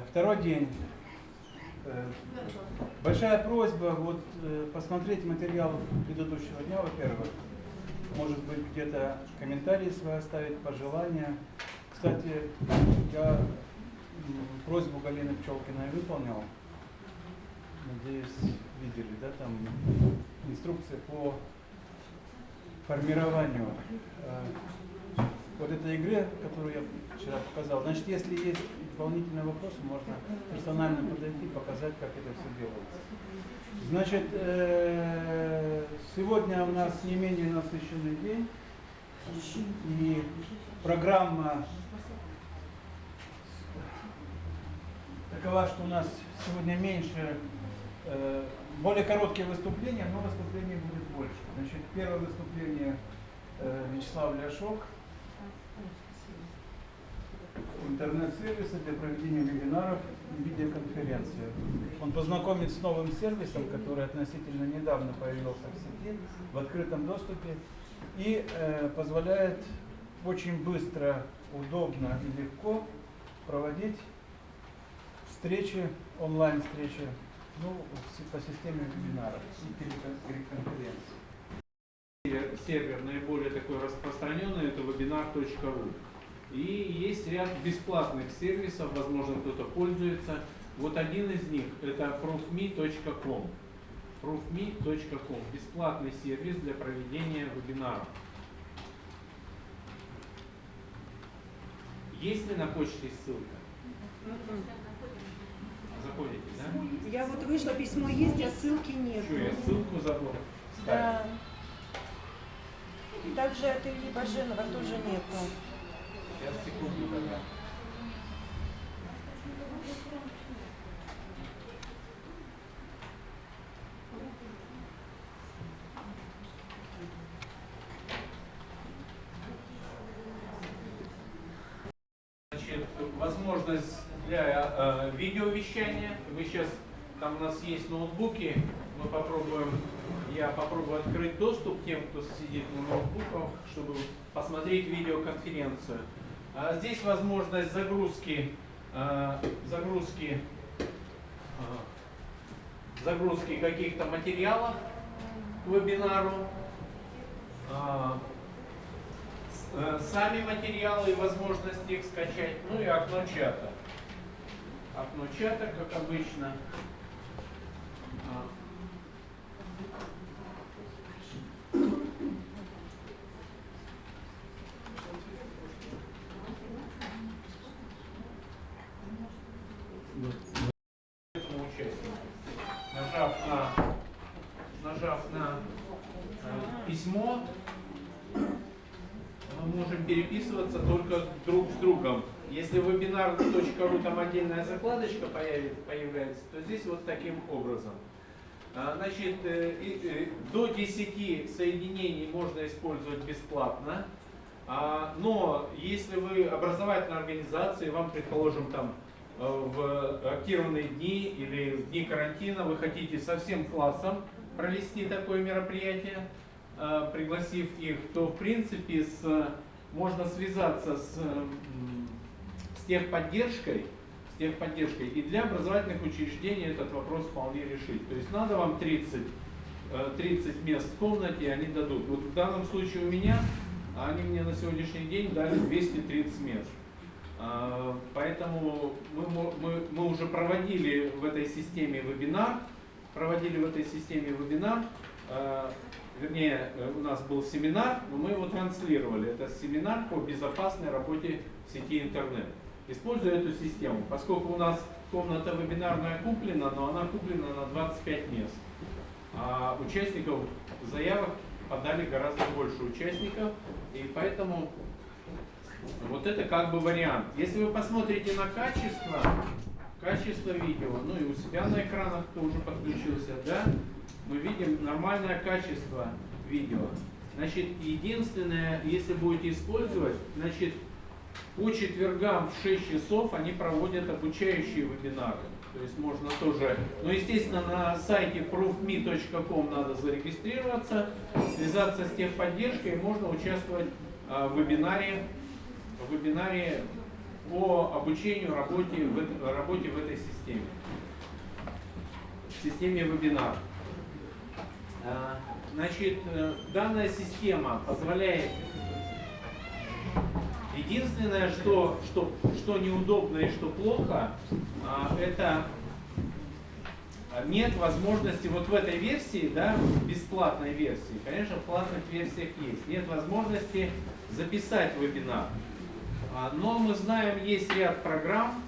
Второй день. Большая просьба посмотреть материал предыдущего дня, во-первых. Может быть, где-то комментарии свои оставить, пожелания. Кстати, я просьбу Галины Пчелкиной выполнил. Надеюсь, видели, да, там инструкция по формированию вот этой игры, которую я вчера показал. Значит, если есть дополнительные вопросы, можно персонально подойти и показать, как это все делается. Значит, сегодня у нас не менее насыщенный день, и программа такова, что у нас сегодня меньше, более короткие выступления, но выступлений будет больше. Значит, первое выступление Вячеслав Ляшок, интернет-сервисы для проведения вебинаров и видеоконференций. Он познакомит с новым сервисом, который относительно недавно появился в сети, в открытом доступе, и позволяет очень быстро, удобно и легко проводить встречи, онлайн-встречи, по системе вебинаров и телеконференций. Сервер наиболее такой распространенный — это webinar.ru. И есть ряд бесплатных сервисов, возможно, кто-то пользуется. Вот один из них — это proofme.com. proofme.com — бесплатный сервис для проведения вебинаров. Есть ли на почте ссылка? Заходите, да? Я вот вышла, письмо есть, а ссылки нет. Что, я ссылку забыл? Да. И также от Ильи Баженова тоже нету. Сейчас, секунду, тогда. Значит, возможность для видеовещания. Вы сейчас, там у нас есть ноутбуки, мы попробуем, я попробую открыть доступ тем, кто сидит на ноутбуках, чтобы посмотреть видеоконференцию. Здесь возможность загрузки каких-то материалов к вебинару, сами материалы и возможность их скачать, ну и окно чата. Окно чата, как обычно. Нажав на письмо, мы можем переписываться только друг с другом. Если в webinar.ru там отдельная закладочка появляется, то здесь вот таким образом. Значит, до 10 соединений можно использовать бесплатно. Но если вы образовательная организация, вам, предположим, там в активные дни или в дни карантина вы хотите со всем классом провести такое мероприятие, пригласив их, то в принципе можно связаться с техподдержкой, и для образовательных учреждений этот вопрос вполне решить. То есть надо вам 30 мест в комнате, они дадут. Вот в данном случае у меня, они мне на сегодняшний день дали 230 мест. Поэтому мы уже проводили в этой системе вебинар, вернее, у нас был семинар, но мы его транслировали. Это семинар по безопасной работе в сети интернет. Используя эту систему, поскольку у нас комната вебинарная куплена, но она куплена на 25 мест. А участников, заявок подали гораздо больше участников, и поэтому вот это как бы вариант. Если вы посмотрите на качество видео, ну и у себя на экранах, кто уже подключился, да, мы видим нормальное качество видео. Значит, единственное, если будете использовать, значит, по четвергам в 6 часов они проводят обучающие вебинары. То есть можно тоже, но естественно на сайте proofme.com надо зарегистрироваться, связаться с техподдержкой, и можно участвовать в вебинаре по обучению работе в этой системе. В системе вебинар. Значит, данная система позволяет. Единственное, что неудобно и что плохо, это нет возможности, вот в этой версии, да, в бесплатной версии, конечно, в платных версиях есть, нет возможности записать вебинар. Но мы знаем, есть ряд программ,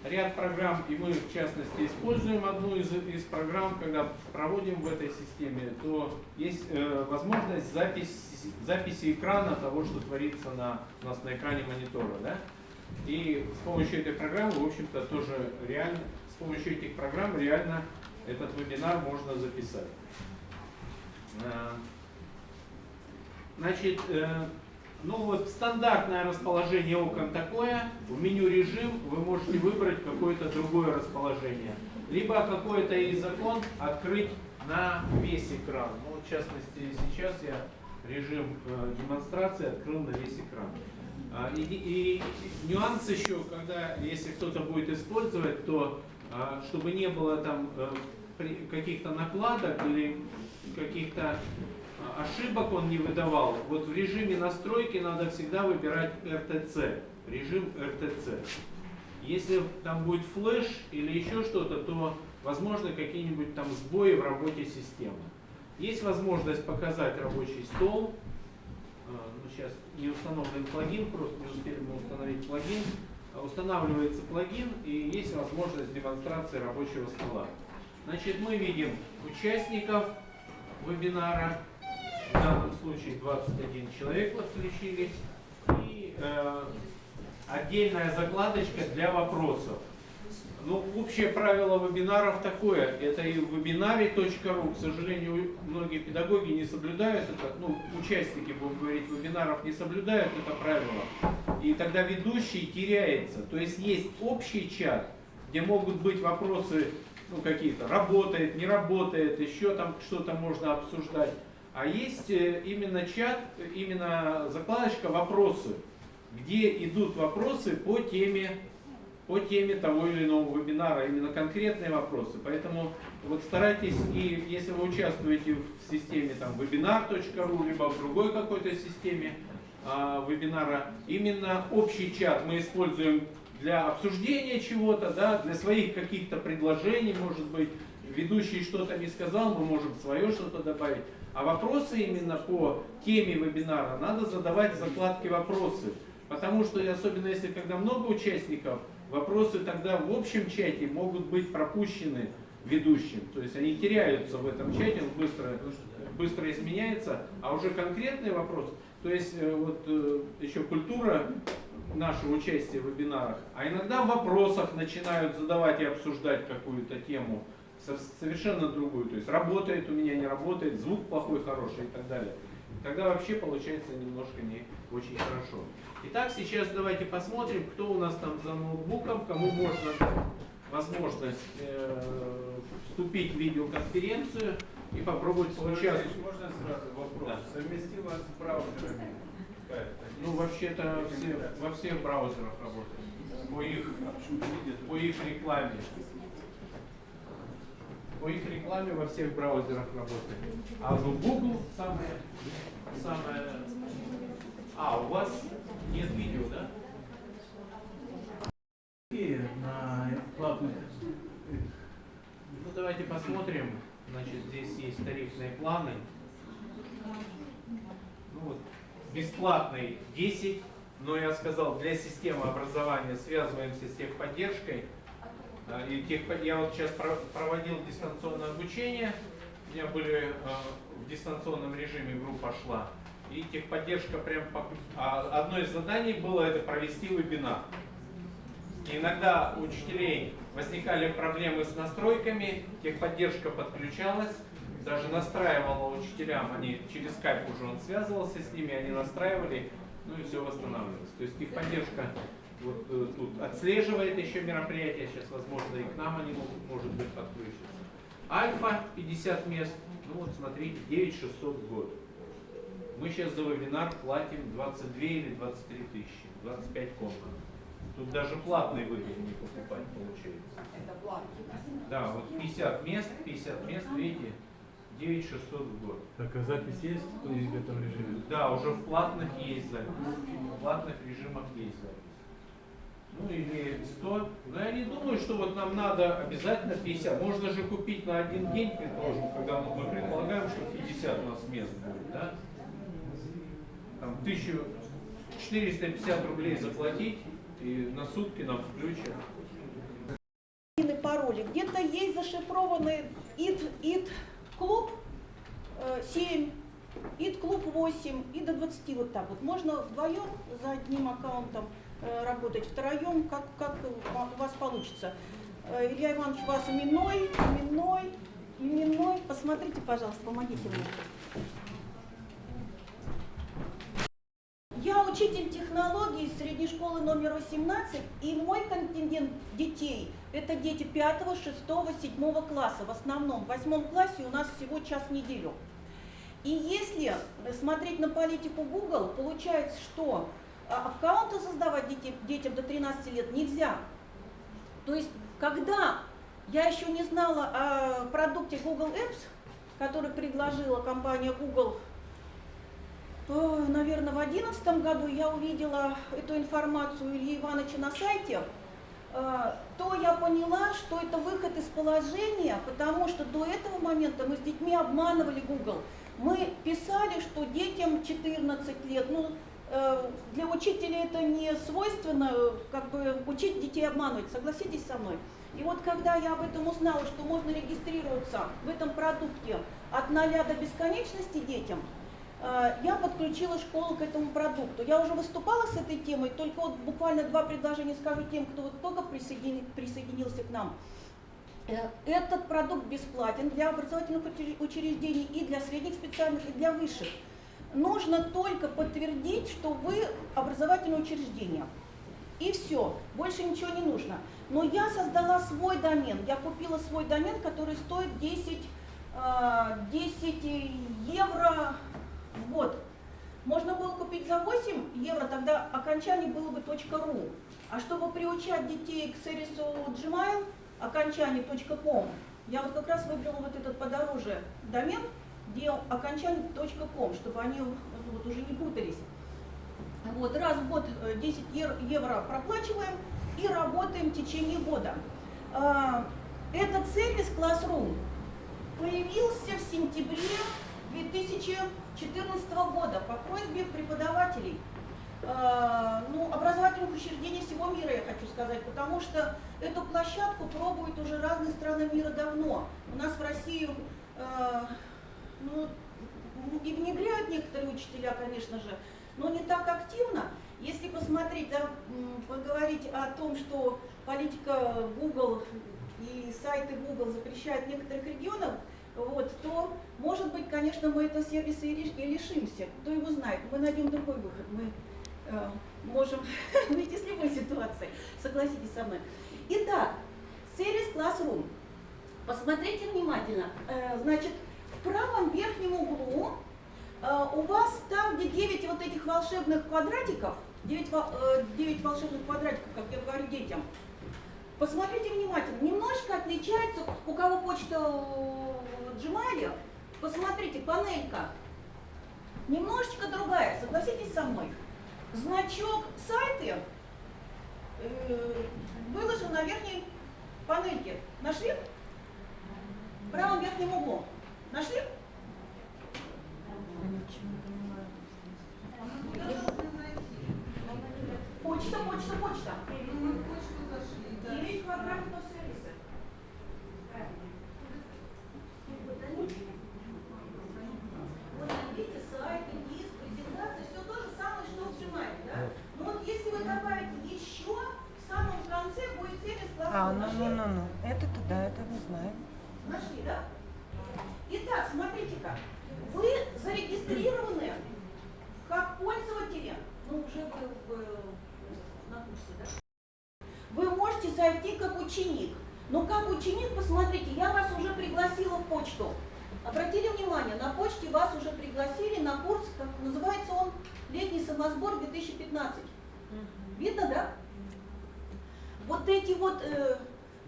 и мы в частности используем одну из программ, когда проводим в этой системе, то есть возможность записи экрана того, что творится у нас на экране монитора. Да? И с помощью этой программы, в общем-то, тоже реально, с помощью этих программ реально этот вебинар можно записать. Значит, ну вот стандартное расположение окон такое, в меню режим вы можете выбрать какое-то другое расположение. Либо какой-то из окон открыть на весь экран. Ну, в частности, сейчас я режим демонстрации открыл на весь экран. И нюанс еще, когда, если кто-то будет использовать, то чтобы не было там каких-то накладок или каких-то ошибок он не выдавал. Вот в режиме настройки надо всегда выбирать RTC, режим RTC. Если там будет флеш или еще что-то, то возможно какие-нибудь там сбои в работе системы. Есть возможность показать рабочий стол. Ну, сейчас не установлен плагин, просто не успели мы установить плагин. Устанавливается плагин и есть возможность демонстрации рабочего стола. Значит, мы видим участников вебинара. В данном случае 21 человек подключились. И отдельная закладочка для вопросов. Ну, общее правило вебинаров такое. Это и в webinare.ru. К сожалению, многие педагоги не соблюдают это. Ну, участники, будем говорить, вебинаров не соблюдают это правило. И тогда ведущий теряется. То есть есть общий чат, где могут быть вопросы, ну, какие-то, работает, не работает, еще там что-то можно обсуждать. А есть именно чат, именно закладочка «Вопросы», где идут вопросы по теме того или иного вебинара, именно конкретные вопросы. Поэтому вот старайтесь, и если вы участвуете в системе там webinar.ru, либо в другой какой-то системе вебинара, именно общий чат мы используем для обсуждения чего-то, да, для своих каких-то предложений, может быть, ведущий что-то не сказал, мы можем свое что-то добавить. А вопросы именно по теме вебинара надо задавать в закладке «Вопросы». Потому что, особенно если когда много участников, вопросы тогда в общем чате могут быть пропущены ведущим. То есть они теряются в этом чате, он быстро изменяется. А уже конкретный вопрос, то есть вот еще культура нашего участия в вебинарах, а иногда в вопросах начинают задавать и обсуждать какую-то тему совершенно другую. То есть работает у меня, не работает, звук плохой, хороший и так далее. Тогда вообще получается немножко не очень хорошо. Итак, сейчас давайте посмотрим, кто у нас там за ноутбуком, кому можно возможность вступить в видеоконференцию и попробовать поучаствовать. Можно сразу вопрос? Да. Совместимо с браузерами? Ну, вообще-то во всех браузерах работает. По их рекламе. По их рекламе во всех браузерах работает. А в Google самое... А, у вас нет видео, да? И на платных. Ну, давайте посмотрим. Значит, здесь есть тарифные планы. Ну, вот, бесплатный 10, но я сказал, для системы образования связываемся с техподдержкой. Я вот сейчас проводил дистанционное обучение, у меня были в дистанционном режиме группа шла, и техподдержка прям одно из заданий было это провести вебинар. И иногда у учителей возникали проблемы с настройками, техподдержка подключалась, даже настраивала учителям, они через скайп уже он связывался с ними, они настраивали, ну и все восстанавливалось. То есть техподдержка вот тут отслеживает еще мероприятия, сейчас, возможно, и к нам они могут, может быть, подключиться. Альфа 50 мест, ну вот смотрите, 9600 в год. Мы сейчас за вебинар платим 22 или 23 тысячи, 25 комнат. Тут даже платный выгоднее покупать получается. Это платно. Да, вот 50 мест, видите, 9600 в год. Так, а запись есть в этом режиме? Да, уже в платных есть запись. В платных режимах есть запись. Ну или 100. Но я не думаю, что вот нам надо обязательно 50. Можно же купить на один день, предположим, когда мы предполагаем, что 50 у нас мест будет, да? Там 1450 рублей заплатить и на сутки нам включат. Пароли. Где-то есть зашифрованный id клуб 7, id клуб 8 и до 20 вот так вот. Можно вдвоем за одним аккаунтом работать, втроем, как у вас получится. Илья Иванович, у вас именной. Посмотрите, пожалуйста, помогите мне. Я учитель технологий средней школы номер 18, и мой контингент детей – это дети 5, 6, 7 класса. В основном в 8 классе у нас всего час в неделю. И если смотреть на политику Google, получается, что аккаунты создавать детям до 13 лет нельзя. То есть, когда я еще не знала о продукте Google Apps, который предложила компания Google, наверное, в 2011 году я увидела эту информацию у Ильи Ивановича на сайте, то я поняла, что это выход из положения, потому что до этого момента мы с детьми обманывали Google. Мы писали, что детям 14 лет, для учителя это не свойственно, как бы учить детей обманывать, согласитесь со мной. И вот когда я об этом узнала, что можно регистрироваться в этом продукте от 0 до бесконечности детям, я подключила школу к этому продукту. Я уже выступала с этой темой, только вот буквально 2 предложения скажу тем, кто вот только присоединился к нам. Этот продукт бесплатен для образовательных учреждений и для средних специальных, и для высших. Нужно только подтвердить, что вы образовательное учреждение. И все, больше ничего не нужно. Но я создала свой домен, я купила свой домен, который стоит 10 евро в год. Можно было купить за 8 евро, тогда окончание было бы .ru. А чтобы приучать детей к сервису Gmail, окончание .com, я вот как раз выбрала вот этот подороже домен, где окончание .com, чтобы они вот уже не путались. Вот, раз в год 10 евро проплачиваем и работаем в течение года. Этот сервис Classroom появился в сентябре 2014 года по просьбе преподавателей, образовательных учреждений всего мира, я хочу сказать, потому что эту площадку пробуют уже разные страны мира давно. У нас в Россию и внедряют некоторые учителя, конечно же, но не так активно. Если посмотреть, поговорить о том, что политика Google и сайты Google запрещают в некоторых регионах, то, может быть, конечно, мы этого сервиса и лишимся. Кто его знает, мы найдем другой выход. Мы можем выйти с любой ситуацией, согласитесь со мной. Итак, сервис Classroom. Посмотрите внимательно. Значит, в правом верхнем углу у вас там, где 9 вот этих волшебных квадратиков, 9 волшебных квадратиков, как я говорю детям, посмотрите внимательно, немножко отличается, у кого почта Gmail, посмотрите, панелька немножечко другая, согласитесь со мной. Значок сайты выложен на верхней панельке. Нашли? В правом верхнем углу. Нашли? Почта. 9 квадратиков сервиса. Вот видите, сайты, диск, презентация, все то же самое, что в Gmail, да? Но вот если вы добавите еще, в самом конце будет сервис Classroom. Это-то да, это мы знаем. Нашли, да? Итак, смотрите-ка, вы зарегистрированы как пользователи, уже вы на курсе, да? Вы можете зайти как ученик. Но как ученик, посмотрите, я вас уже пригласила в почту. Обратили внимание, на почте вас уже пригласили на курс, как называется он, «Летний самосбор 2015». Видно, да? вот эти вот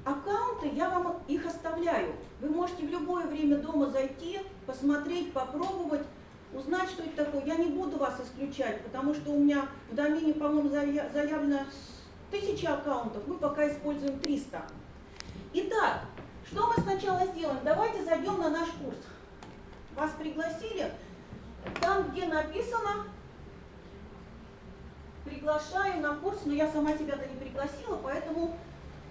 аккаунты, я вам их оставляю. Вы можете в любое время дома зайти, посмотреть, попробовать, узнать, что это такое. Я не буду вас исключать, потому что у меня в домене, по-моему, заявлено 1000 аккаунтов, мы пока используем 300. Итак, что мы сначала сделаем? Давайте зайдем на наш курс. Вас пригласили. Там, где написано «Приглашаю на курс», но я сама себя-то не пригласила, поэтому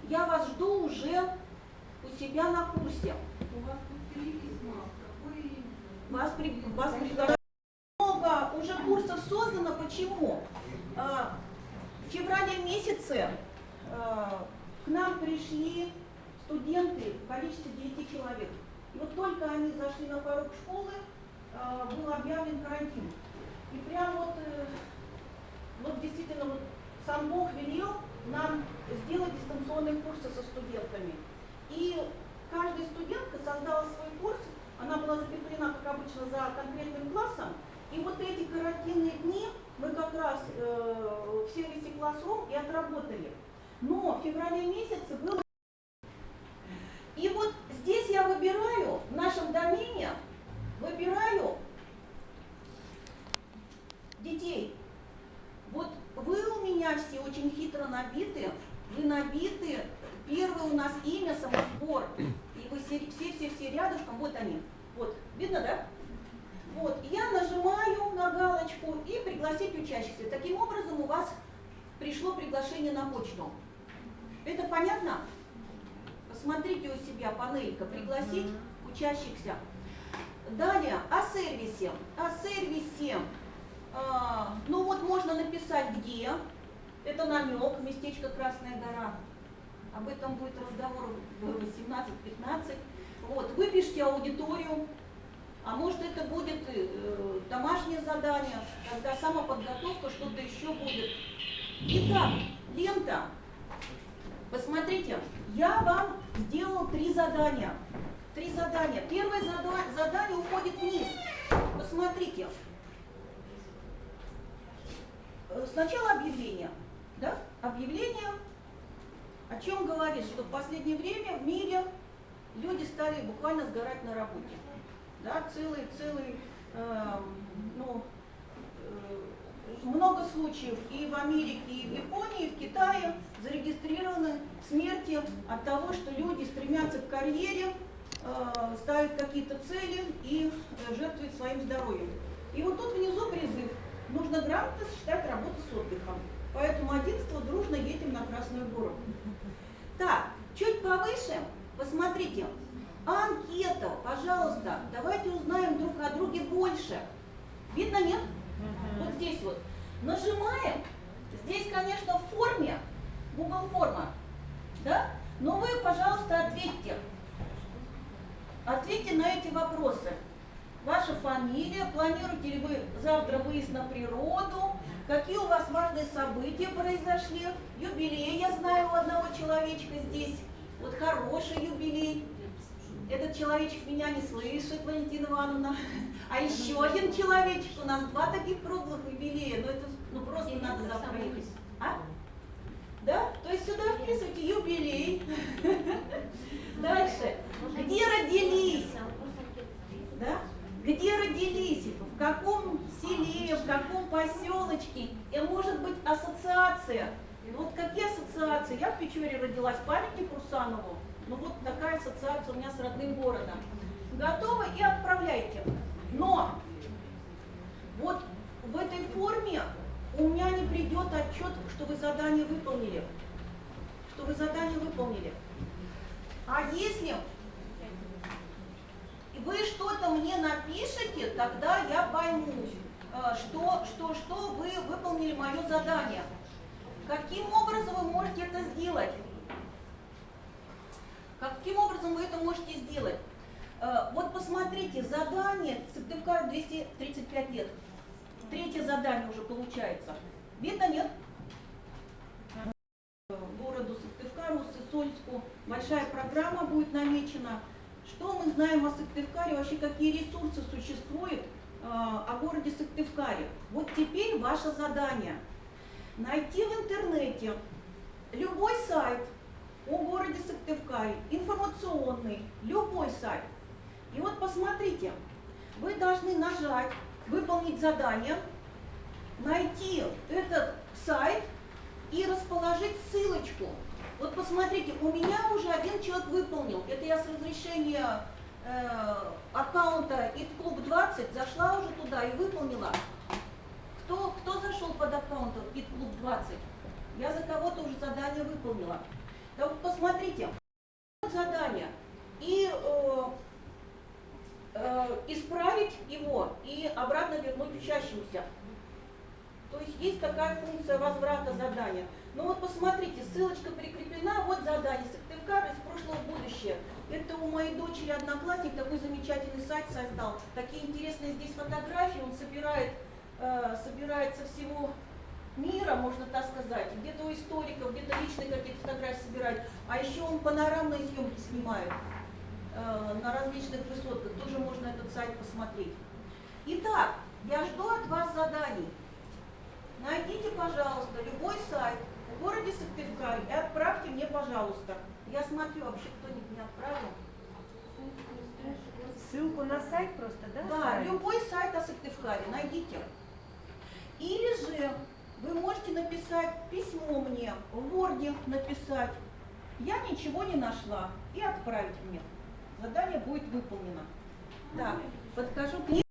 я вас жду уже у себя на курсе. У вас тут 3 письма. Какой... Вас приглашают. Много уже курсов создано. Почему? В феврале месяце к нам пришли студенты в количестве 9 человек. И вот только они зашли на порог школы, был объявлен карантин. И прям вот действительно вот сам Бог велел нам сделать дистанционные курсы со студентами. И каждая студентка создала свой курс, она была закреплена, как обычно, за конкретным классом. И вот эти карантинные дни мы как раз в сервисе Classroom и отработали. Но в феврале месяце было... И вот здесь я выбираю, в нашем домене, выбираю детей. Вот вы у меня все очень хитро набиты, вы набиты, первое у нас имя, самосбор, и вы все рядышком, вот они, вот, видно, да? Вот, я нажимаю на галочку и пригласить учащихся. Таким образом у вас пришло приглашение на почту. Это понятно? Посмотрите у себя панелька «Пригласить учащихся». Далее о сервисе. О сервисе. Ну вот можно написать где. Это намек, местечко Красная Гора. Об этом будет разговор в 18-15. Вот, вы пишите аудиторию. А может это будет домашнее задание, когда самоподготовка, что-то еще будет. Итак, лента. Посмотрите, я вам сделал 3 задания. 3 задания. Первое задание уходит вниз. Посмотрите. Сначала объявление. Да? Объявление о чем говорит, что в последнее время в мире люди стали буквально сгорать на работе. Да, много случаев и в Америке, и в Японии, и в Китае зарегистрированы смерти от того, что люди стремятся к карьере, ставят какие-то цели и жертвуют своим здоровьем. И вот тут внизу призыв. Нужно грамотно сочетать работу с отдыхом. Поэтому 11-го дружно едем на Красную Гору. Так, чуть повыше, посмотрите. Анкета, пожалуйста, давайте узнаем друг о друге больше. Видно, нет? Вот здесь вот. Нажимаем. Здесь, конечно, в форме, Google форма, да? Но вы, пожалуйста, ответьте. Ответьте на эти вопросы. Ваша фамилия, планируете ли вы завтра выезд на природу, какие у вас важные события произошли, юбилей, я знаю, у одного человечка здесь, вот хороший юбилей. Этот человечек меня не слышит, Валентина Ивановна. А еще один человечек, у нас 2 таких круглых юбилея, ну это просто надо завтра ехать. А? Да? То есть сюда вписывайте юбилей. Дальше. Где родились? Да? Где родились? В каком селе, в каком поселочке? И может быть ассоциация. Вот какие ассоциации? Я в Печоре родилась, памятник Русанову. Ну вот такая ассоциация у меня с родным городом. Готовы и отправляйте. Но вот в этой форме у меня не придет отчет, что вы задание выполнили. Что вы задание выполнили. А если вы что-то мне напишете, тогда я пойму, что вы выполнили мое задание. Каким образом вы можете это сделать? Каким образом вы это можете сделать? Вот посмотрите, задание Сыктывкару 235 лет. 3-е задание уже получается. Видно, нет? Городу Сыктывкару, Сысольску большая программа будет намечена. Что мы знаем о Сыктывкаре, вообще какие ресурсы существуют о городе Сыктывкаре? Вот теперь ваше задание. Найти в интернете любой сайт о городе Сыктывкаре, информационный, любой сайт. И вот посмотрите, вы должны нажать, выполнить задание, найти этот сайт и расположить ссылочку. Вот посмотрите, у меня уже один человек выполнил. Это я с разрешения аккаунта итклуб20 зашла уже туда и выполнила. Кто зашел под аккаунтом итклуб20? Я за кого-то уже задание выполнила. Так вот посмотрите, задание и исправить его и обратно вернуть учащимся. То есть есть такая функция возврата задания. Ну вот посмотрите, ссылочка прикреплена, вот задание Сыктывкар из прошлого в будущее. Это у моей дочери одноклассник такой замечательный сайт создал. Такие интересные здесь фотографии, он собирает со всего мира, можно так сказать. Где-то у историков, где-то личные какие-то фотографии собирает. А еще он панорамные съемки снимает на различных высотках. Тоже можно этот сайт посмотреть. Итак, я жду от вас заданий. Найдите, пожалуйста, любой сайт в городе Сыктывкаре и отправьте мне, пожалуйста. Я смотрю, вообще кто-нибудь не отправил. Ссылку на сайт просто, да? Да, любой сайт о Сыктывкаре найдите. Или же вы можете написать письмо мне, в Word написать. Я ничего не нашла. И отправить мне. Задание будет выполнено. Так, подхожу к ней.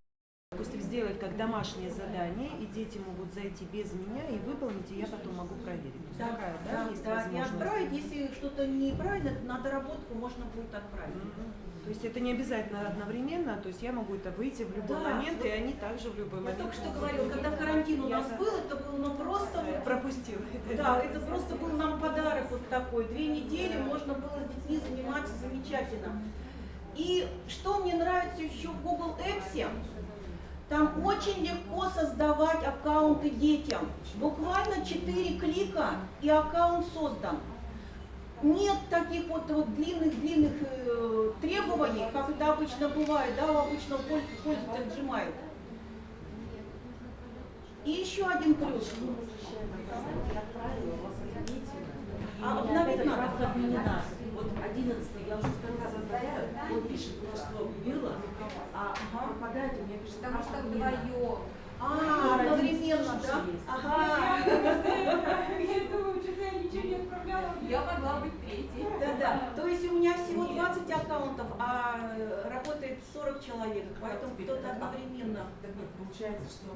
Допустим, сделать как домашнее задание, и дети могут зайти без меня и выполнить, и я потом могу проверить. То есть такая, есть И возможность. отправить, если что-то неправильно, на доработку можно будет отправить. То есть это не обязательно одновременно, то есть я могу это выйти в любой момент, и они также в любой Я момент. только что говорила, когда карантин у нас был, это было просто вот пропустил. да, это просто был нам подарок вот такой. 2 недели можно было с детьми заниматься замечательно. И что мне нравится еще в Google Apps, там очень легко создавать аккаунты детям. Буквально 4 клика и аккаунт создан. Нет таких вот длинных требований, как это обычно бывает, да, у обычного пользователя отжимают. И еще один плюс. Обновить надо. Вот 11 я уже второй раз повторяю, он пишет, что было, а попадает, у меня пишет, Потому что вдвоем. Одновременно, да? Ага. Я думаю, что я ничего не отправляла. Я могла быть третьей. Да. То есть у меня всего 20 аккаунтов, а работает 40 человек, поэтому кто-то одновременно. Так нет, получается, что...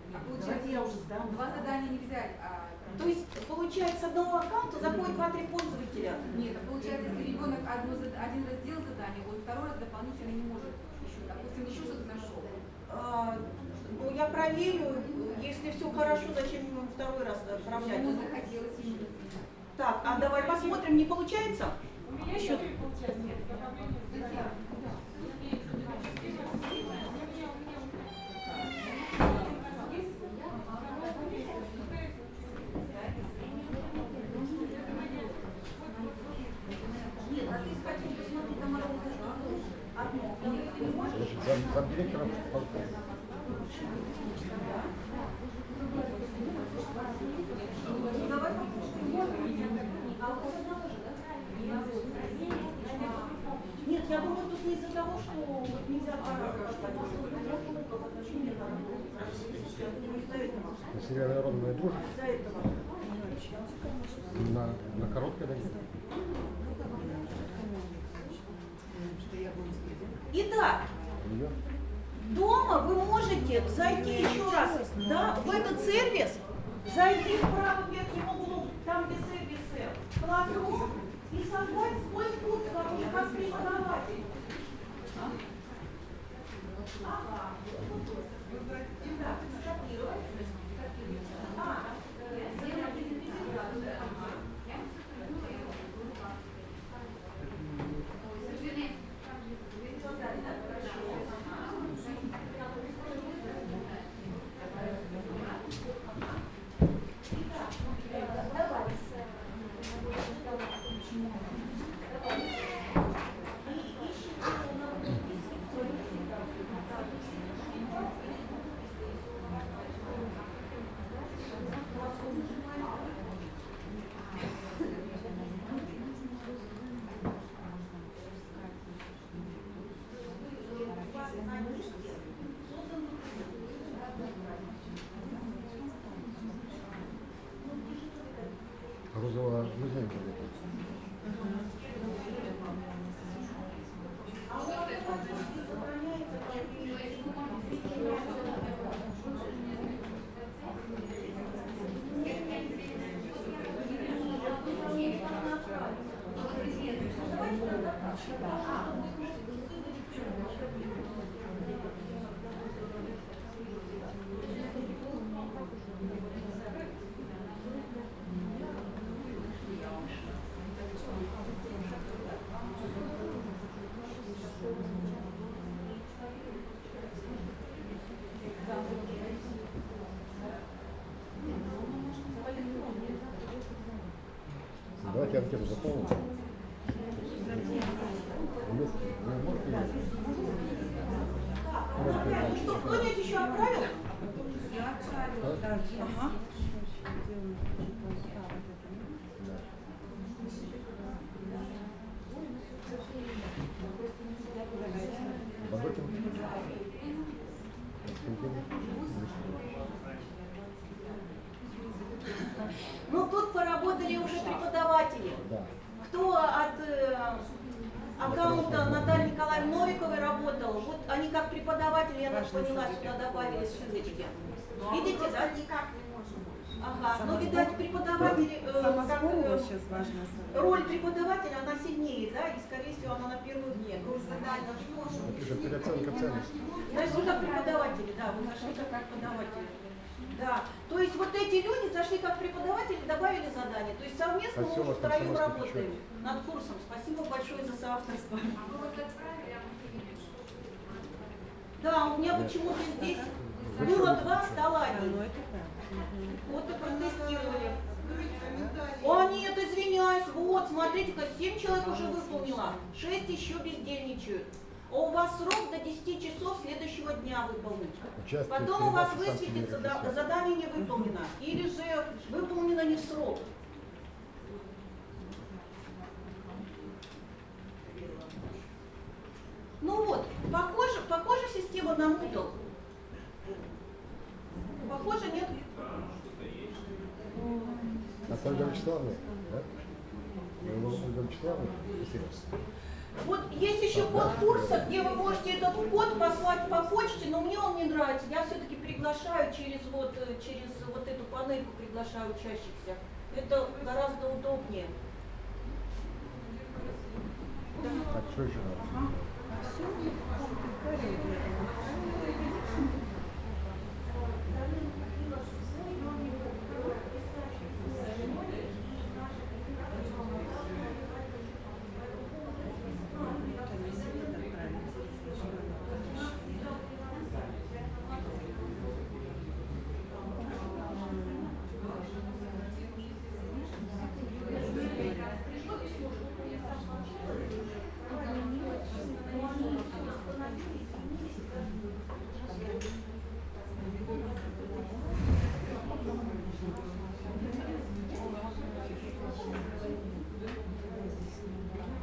Получается, Давайте я уже сдам. 2 задания не взять, То есть получается, с одного аккаунта заходит 2-3 пользователя. Нет, а получается, если ребенок один раздел задания, он второй раз дополнительно не может еще, допустим, еще что-то нашел. Ну, я проверю, если все хорошо, зачем ему второй раз отправлять? Ему захотелось именно. Так, а давай посмотрим, не получается? У меня еще получается. Нет, а ты хотел посмотреть на мою одно. Ты не можешь? Замдиректором Давай попробуем. А у вас одного же, да? Нет, я думаю, тут не из-за того, что вот нельзя народная дружба из-за этого. на короткой ноге. Итак, дома вы можете зайти еще раз, да, в этот сервис, зайти в правом верхнем углу, там где сервисы, Classroom, и создать свой курс, как преподаватель. Ага. Итак, скопировать. на музей где-то. Давайте анкету заполним. Что, кто-нибудь еще отправил? Ага. Ну тут поработали уже преподаватели. Да. Кто от аккаунта Натальи Николаевны Новиковой работал, вот они как преподаватели, я так поняла, сюда добавили ссылочки. Видите, да? Никак не можем. Ага, ну видать преподаватели, Сейчас важно. роль преподавателя, она сильнее, да, и скорее всего она на первых днях. Напишем переоценка ценностей. Значит, вы как преподаватели, да, вы зашли как преподаватели. Да, то есть вот эти люди зашли как преподаватели, добавили задание. То есть совместно мы уже втроем работаем над курсом. Спасибо большое за соавторство. Да, у меня почему-то здесь было 2 стола. Вот и протестировали. О, нет, извиняюсь, вот, смотрите-ка, 7 человек уже выполнила, 6 еще бездельничают. А у вас срок до 10 часов следующего дня выполнить. Потом у вас высветится, задание не выполнено, или же выполнено не в срок. Ну вот, похожа система на Moodle. Похоже, нет? А Ольга Вячеславовна, да? Ольга Вячеславовна? Спасибо. Вот есть еще код курса, где вы можете этот код послать по почте, но мне он не нравится. Я все-таки приглашаю через вот эту панельку, приглашаю учащихся. Это гораздо удобнее. Так, что еще надо?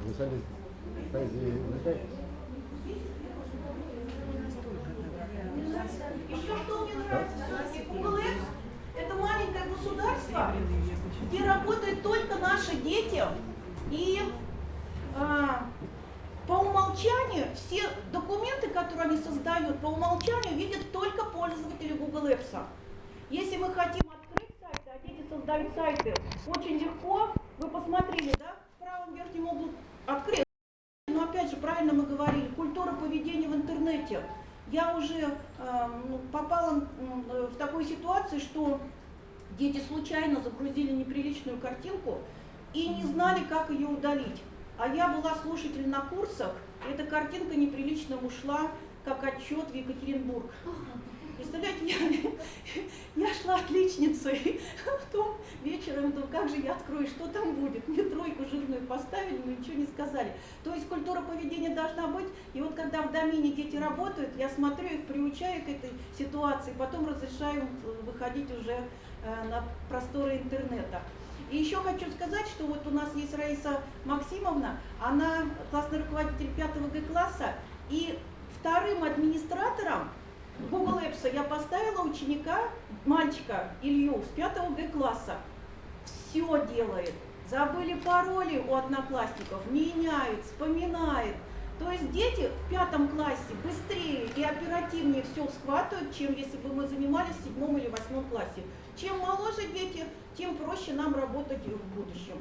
Вы сами поэзией увлекаетесь? Еще что мне нравится, все-таки Google Apps — это маленькое государство, где работают только наши дети, и по умолчанию все документы, которые они создают, по умолчанию видят только пользователи Google Apps. Если мы хотим открыть сайты, а дети создают сайты, очень легко, вы посмотрели, да, в правом верхнем углу открыть. Но опять же, правильно мы говорили, культура поведения в интернете. Я уже попала в такую ситуацию, что дети случайно загрузили неприличную картинку и не знали, как ее удалить. А я была слушателем на курсах, и эта картинка неприлично ушла, как отчет в Екатеринбург. Представляете, я шла отличницей, потом вечером думаю, как же я открою, что там будет. Мне 3 жирную поставили, но ничего не сказали. То есть культура поведения должна быть. И вот когда в домене дети работают, я смотрю их, приучаю к этой ситуации, потом разрешаю выходить уже на просторы интернета. И еще хочу сказать, что вот у нас есть Раиса Максимовна, она классный руководитель 5 Г-класса, и вторым администратором Google Apps я поставила ученика, мальчика Илью с 5 Г-класса. Все делает. забыли пароли у одноклассников, меняют, вспоминают. То есть дети в 5 классе быстрее и оперативнее все схватывают, чем если бы мы занимались в 7 или 8 классе. Чем моложе дети, тем проще нам работать в будущем.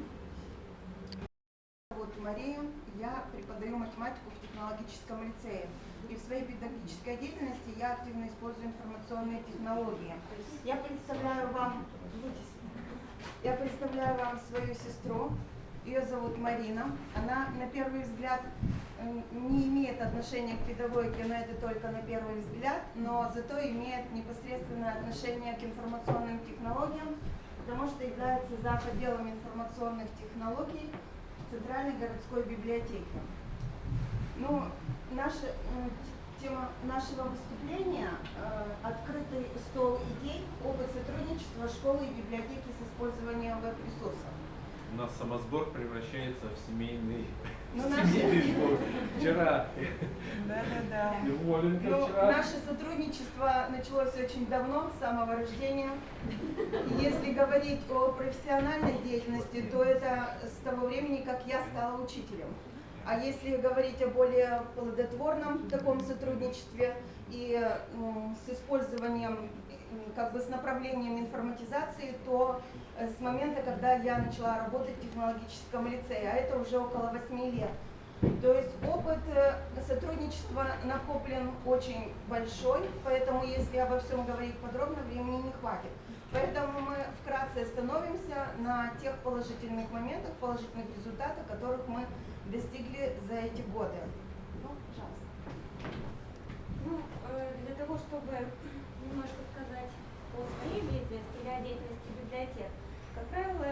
Вот Мария, я преподаю математику в технологическом лицее. И в своей педагогической деятельности я активно использую информационные технологии. Я представляю вам свою сестру. Ее зовут Марина. Она на первый взгляд не имеет отношения к педагогике, но это только на первый взгляд, но зато имеет непосредственное отношение к информационным технологиям, потому что является зав. Отделом информационных технологий Центральной городской библиотеки. Ну, тема нашего выступления «Открытый стол идей. Опыт сотрудничества школы и библиотеки с использованием веб-ресурсов». У нас самосбор превращается в семейный Ну, сбор. Вчера Да-да-да. Воленька вчера. Наше сотрудничество началось очень давно, с самого рождения. И если говорить о профессиональной деятельности, то это с того времени, как я стала учителем. А если говорить о более плодотворном таком сотрудничестве и с использованием, как бы с направлением информатизации, то с момента, когда я начала работать в технологическом лицее, а это уже около 8 лет. То есть опыт сотрудничества накоплен очень большой, поэтому если обо всем говорить подробно, времени не хватит. Поэтому мы вкратце остановимся на тех положительных моментах, положительных результатах, которых мы достигли за эти годы. Ну, пожалуйста. Ну, для того, чтобы немножко сказать о своей деятельности или о деятельности библиотек, как правило,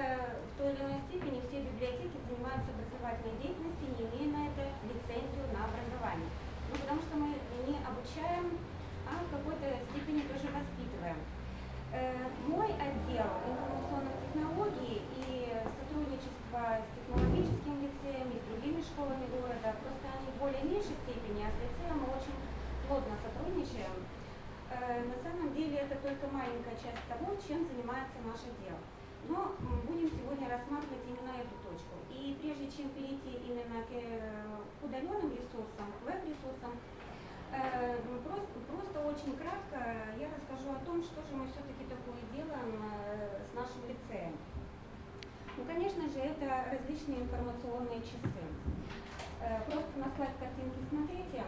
в той или иной степени все библиотеки занимаются образовательной деятельностью, не имея на это лицензию на образование. Ну, потому что мы не обучаем, а в какой-то степени тоже воспитываем. Мой отдел информационных технологий и сотрудничество с технологическим лицеем и с другими школами города, просто они в более меньшей степени, а с лицеем мы очень плотно сотрудничаем. На самом деле это только маленькая часть того, чем занимается наше дело. Но будем сегодня рассматривать именно эту точку. И прежде чем перейти именно к удаленным ресурсам, к веб-ресурсам, просто очень кратко я расскажу о том, что же мы все-таки такое делаем с нашим лицеем. Ну, конечно же, это различные информационные часы. Просто на слайд картинки смотрите.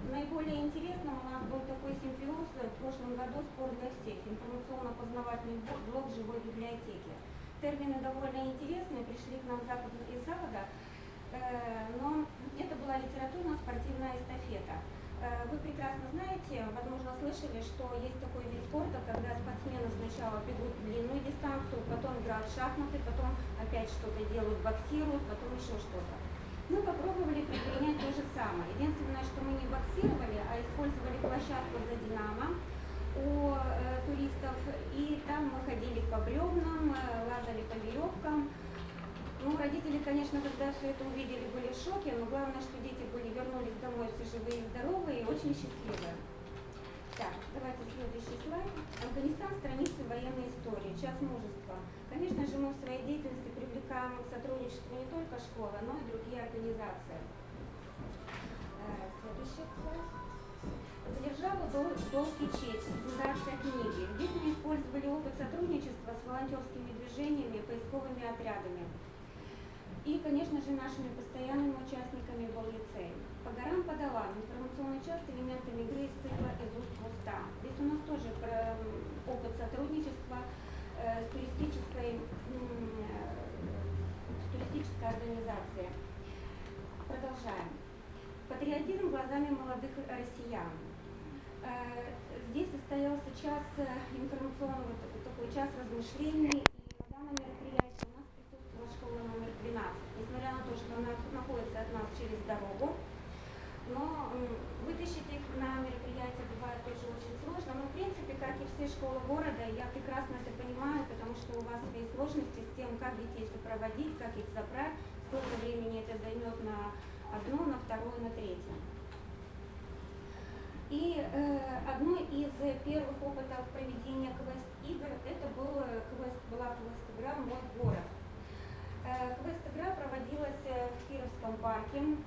Наиболее интересным у нас был такой симбиоз в прошлом году «Спорт для всех», информационно-познавательный блок живой библиотеки. Термины довольно интересные, пришли к нам из Запада, но это была литературно-спортивная эстафета. Вы прекрасно знаете, возможно, слышали, что есть такой вид спорта, когда спортсмены сначала бегут длинную дистанцию, потом играют в шахматы, потом опять что-то делают, боксируют, потом еще что-то. Мы попробовали предпринять то же самое. Единственное, что мы не боксировали, а использовали площадку за «Динамо» у туристов. И там мы ходили по бревнам, лазали по веревкам. Ну, родители, конечно, когда все это увидели, были в шоке, но главное, что дети вернулись домой все живые и здоровые и очень счастливые. Так, давайте следующий слайд. Афганистан, страницы военной истории, час мужества. Конечно же, мы в своей деятельности привлекаем к сотрудничеству не только школы, но и другие организации. Следующий слайд. Задержала долг и честь, презентация книги. Здесь мы использовали опыт сотрудничества с волонтерскими движениями, поисковыми отрядами. И, конечно же, нашими постоянными участниками был лицей. По горам, по долам. Информационный час с элементами игры из цикла «Из уст в уста». Здесь у нас тоже опыт сотрудничества с туристической организацией. Продолжаем. Патриотизм глазами молодых россиян. Здесь состоялся час информационного, такой час размышлений, и на данном мероприятии у нас присутствовала школа номер 12. Несмотря на то, что она находится от нас через дорогу, но вытащить их на мероприятие бывает тоже очень сложно. Но в принципе, как и все школы города, я прекрасно это понимаю, потому что у вас есть сложности с тем, как детей сопроводить, как их забрать, сколько времени это займет на одно, на второе, на третье. И одно из первых опытов проведения квест-игр это была квест-игра «Мой город». разработки.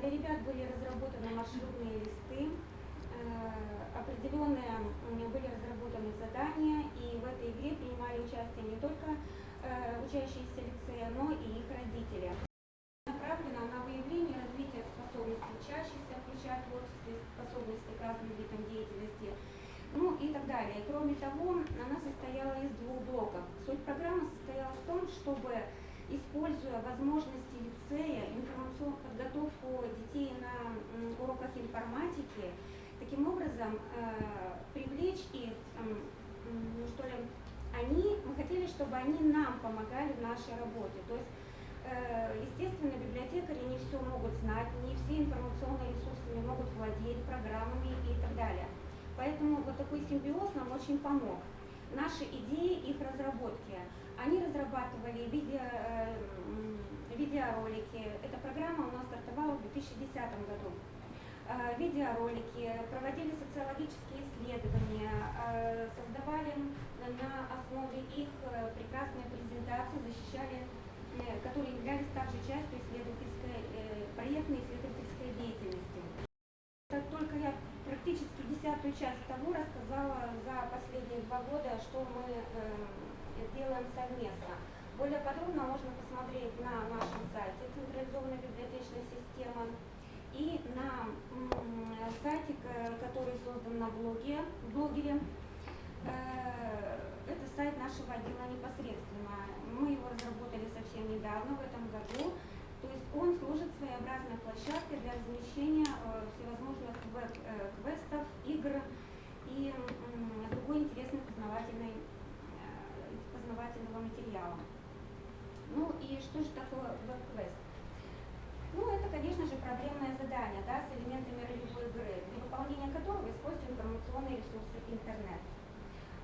Для ребят были разработаны маршрутные листы, определенные были разработаны задания, и в этой игре принимали участие не только учащиеся лицея, но и их родители. Направлена на выявление и развитие способностей учащихся, включая творческие способности к разным видам деятельности, ну и так далее. Кроме того, она состояла из двух блоков. Суть программы состояла в том, чтобы, используя возможности лицея, информационную подготовку детей на уроках информатики, таким образом привлечь их, ну что ли, мы хотели, чтобы они нам помогали в нашей работе. То есть, естественно, библиотекари не все могут знать, не все информационные ресурсы могут владеть программами и так далее. Поэтому вот такой симбиоз нам очень помог. Наши идеи, их разработки. Они разрабатывали видеоролики. Эта программа у нас стартовала в 2010 году. Видеоролики, проводили социологические исследования, создавали на основе их прекрасные презентации, защищали, которые являлись также частью проектной исследовательской деятельности. Только я практически 10-ю часть того рассказала за последние 2 года, что мы делаем совместно. Более подробно можно посмотреть на нашем сайте «Централизованная библиотечная система» и на сайте, который создан на блогере. Это сайт нашего отдела непосредственно. Мы его разработали совсем недавно, в этом году. То есть он служит своеобразной площадкой для размещения всевозможных веб-квестов, игр и другой интересной познавательного материала. Ну и что же такое веб-квест? Ну, это, конечно же, проблемное задание, да, с элементами ролевой игры, для выполнения которого используют информационные ресурсы интернет.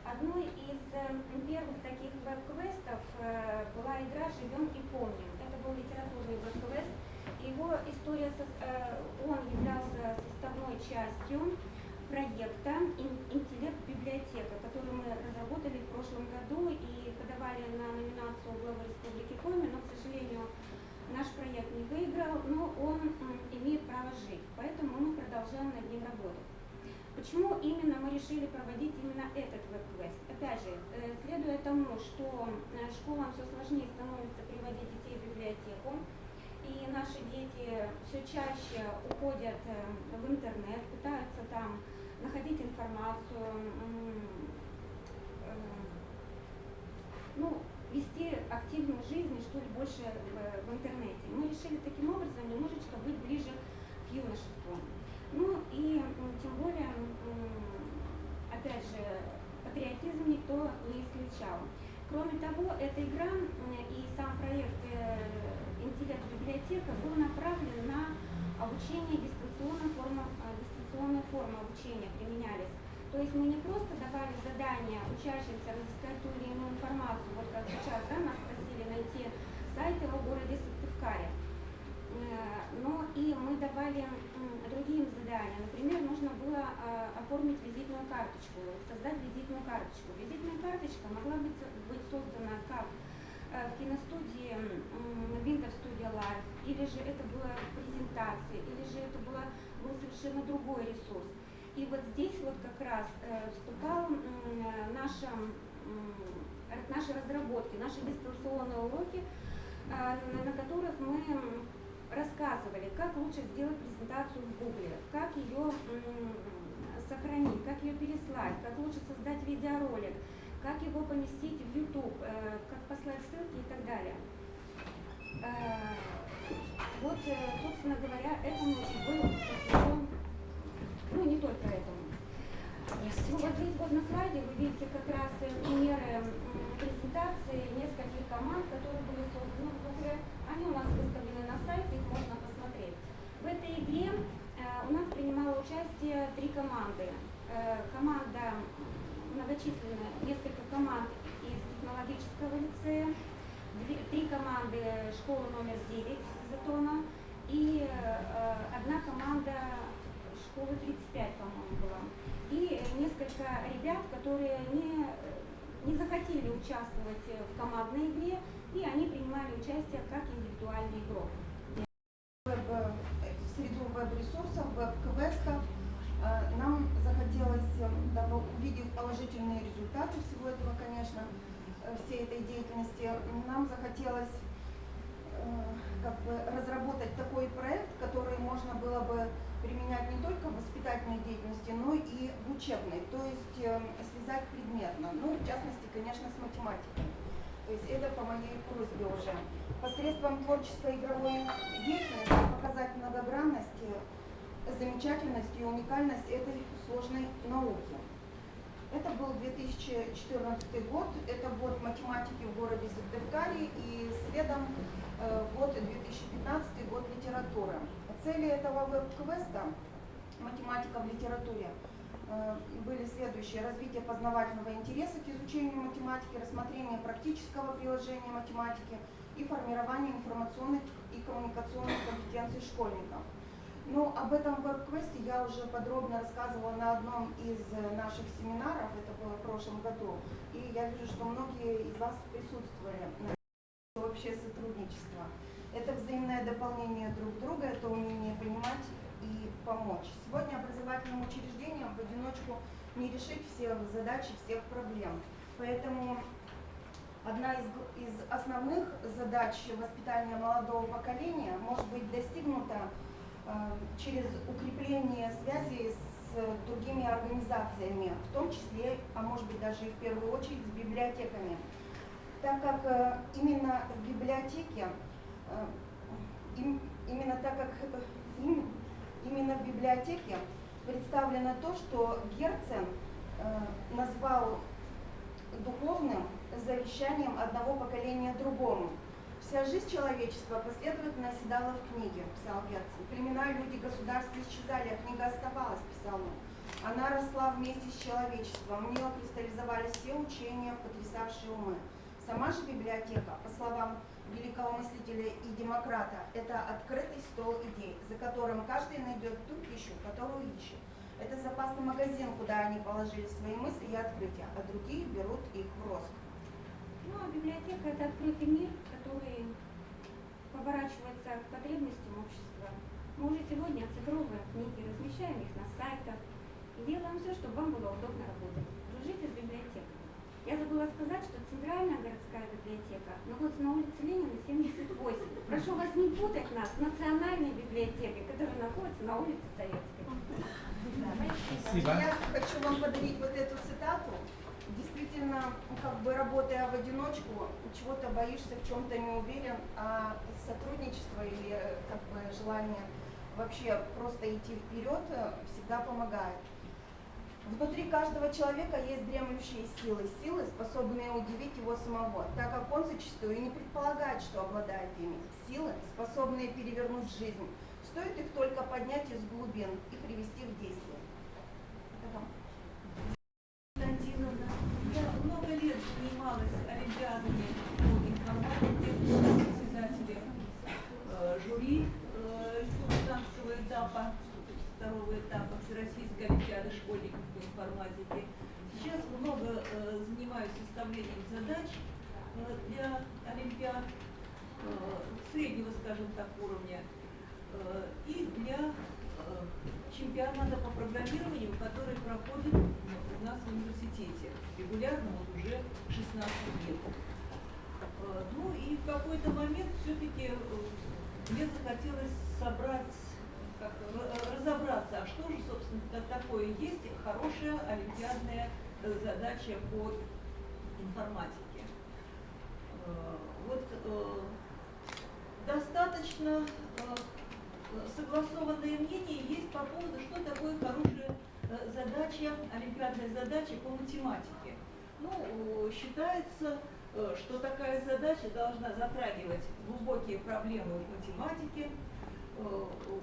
Одной из первых таких веб-квестов была игра «Живем и помним». Это был литературный веб-квест. Его история, он являлся составной частью проекта «Интеллект-библиотека», который мы разработали в прошлом году и подавали на номинацию главы Республики Коми, но, к сожалению, наш проект не выиграл, но он имеет право жить, поэтому мы продолжаем над ним работать. Почему именно мы решили проводить именно этот веб-квест? Опять же, следуя тому, что школам все сложнее становится приводить детей в библиотеку, и наши дети все чаще уходят в интернет, пытаются там находить информацию, вести активную жизнь, что ли, больше в интернете. Мы решили таким образом немножечко быть ближе к юношеству. Ну и тем более, опять же, патриотизм никто не исключал. Кроме того, эта игра и сам проект «Интеллект-библиотека» был направлен на обучение дистанционной формы обучения применялись. То есть мы не просто давали задания учащимся разыскать ту или иную информацию, вот как сейчас, да, нас просили найти сайты о городе Сыктывкаре, но и мы давали другие им задания. Например, нужно было оформить визитную карточку, создать визитную карточку. Визитная карточка могла быть создана как в киностудии Windows Studio Live, или же это было в презентации, или же это был совершенно другой ресурс. И вот здесь вот как раз вступал наши разработки, наши дистанционные уроки, на которых мы рассказывали, как лучше сделать презентацию в Google, как ее сохранить, как ее переслать, как лучше создать видеоролик, как его поместить в YouTube, как послать ссылки и так далее. Вот, собственно говоря, этому и был посвящен, ну не только этому. Ну, вот здесь вот на слайде вы видите как раз примеры презентации нескольких команд, которые были созданы в Google. Они у нас выставлены на сайте, их можно посмотреть. В этой игре у нас принимало участие 3 команды. Команда многочисленная, несколько команд из технологического лицея, 3 команды школы номер 9 Затона и 1 команда школы 35, по-моему, была. И несколько ребят, которые не захотели участвовать в командной игре, и они принимали участие как индивидуальный игрок. своей деятельности нам захотелось как бы разработать такой проект, который можно было бы применять не только в воспитательной деятельности, но и в учебной, то есть связать предметно, ну, в частности, конечно, с математикой. То есть это по моей просьбе уже. Посредством творческой игровой деятельности показать многогранность, замечательность и уникальность этой сложной науки. Это был 2014 год, это год математики в городе Сыктывкаре, и следом год 2015 год литературы. Цели этого веб-квеста «Математика в литературе» были следующие: развитие познавательного интереса к изучению математики, рассмотрение практического приложения математики и формирование информационных и коммуникационных компетенций школьников. Ну, об этом веб-квесте я уже подробно рассказывала на одном из наших семинаров, это было в прошлом году, и я вижу, что многие из вас присутствовали на общее сотрудничество. Это взаимное дополнение друг друга, это умение понимать и помочь. Сегодня образовательным учреждениям в одиночку не решить всех задач и всех проблем. Поэтому одна из основных задач воспитания молодого поколения может быть достигнута через укрепление связи с другими организациями, в том числе, а может быть даже и в первую очередь, с библиотеками. Так как именно в библиотеке, именно в библиотеке представлено то, что Герцен назвал духовным завещанием одного поколения другому. Вся жизнь человечества последовательно оседала в книге, писал Герцен. Племена, люди, государства исчезали, а книга оставалась, писал он. Она росла вместе с человечеством, в нее кристаллизовались все учения, потрясавшие умы. Сама же библиотека, по словам великого мыслителя и демократа, это открытый стол идей, за которым каждый найдет ту пищу, которую ищет. Это запасный магазин, куда они положили свои мысли и открытия, а другие берут их в рост. Ну, а библиотека – это открытый мир, который поворачивается к потребностям общества. Мы уже сегодня оцифровываем книги, размещаем их на сайтах и делаем все, чтобы вам было удобно работать. Дружите с библиотекой. Я забыла сказать, что Центральная городская библиотека находится на улице Ленина, 78. Прошу вас не путать нас с Национальной библиотекой, которая находится на улице Советской. Спасибо. Я хочу вам подарить вот эту цитату. Действительно, как бы работая в одиночку, чего-то боишься, в чем-то не уверен, а сотрудничество или как бы желание вообще просто идти вперед всегда помогает. Внутри каждого человека есть дремлющие силы, способные удивить его самого, так как он зачастую и не предполагает, что обладает ими. Силы, способные перевернуть жизнь. Стоит их только поднять из глубин и привести в действие. Я много лет занималась олимпиадами по информатике, председателем жюри республиканского этапа, второго этапа Всероссийской олимпиады школьников по информатике. Сейчас много занимаюсь составлением задач для олимпиад среднего, скажем так, уровня и для чемпионата по программированию, который проходит у нас в университете регулярно вот уже 16 лет. Ну и в какой-то момент все-таки мне захотелось разобраться, а что же, собственно, такое есть хорошая олимпиадная задача по информатике. Вот достаточно согласованное мнение есть по поводу, что такое хорошая задача, олимпиадная задача по математике. Ну, считается, что такая задача должна затрагивать глубокие проблемы в математике.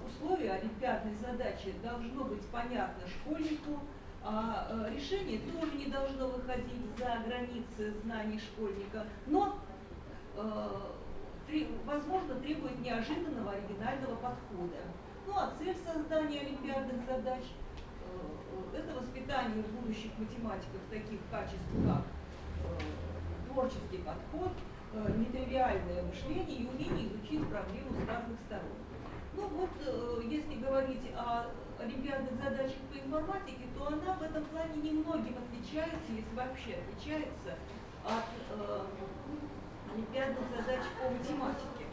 Условия олимпиадной задачи должно быть понятно школьнику, а решение тоже не должно выходить за границы знаний школьника, но возможно, требует неожиданного оригинального подхода. Ну а цель создания олимпиадных задач – это воспитание будущих математиков таких качеств, как творческий подход, нетривиальное мышление и умение изучить проблему с разных сторон. Ну вот, если говорить о олимпиадных задачах по информатике, то она в этом плане немногим отличается, если вообще отличается от олимпиадных задач по математике.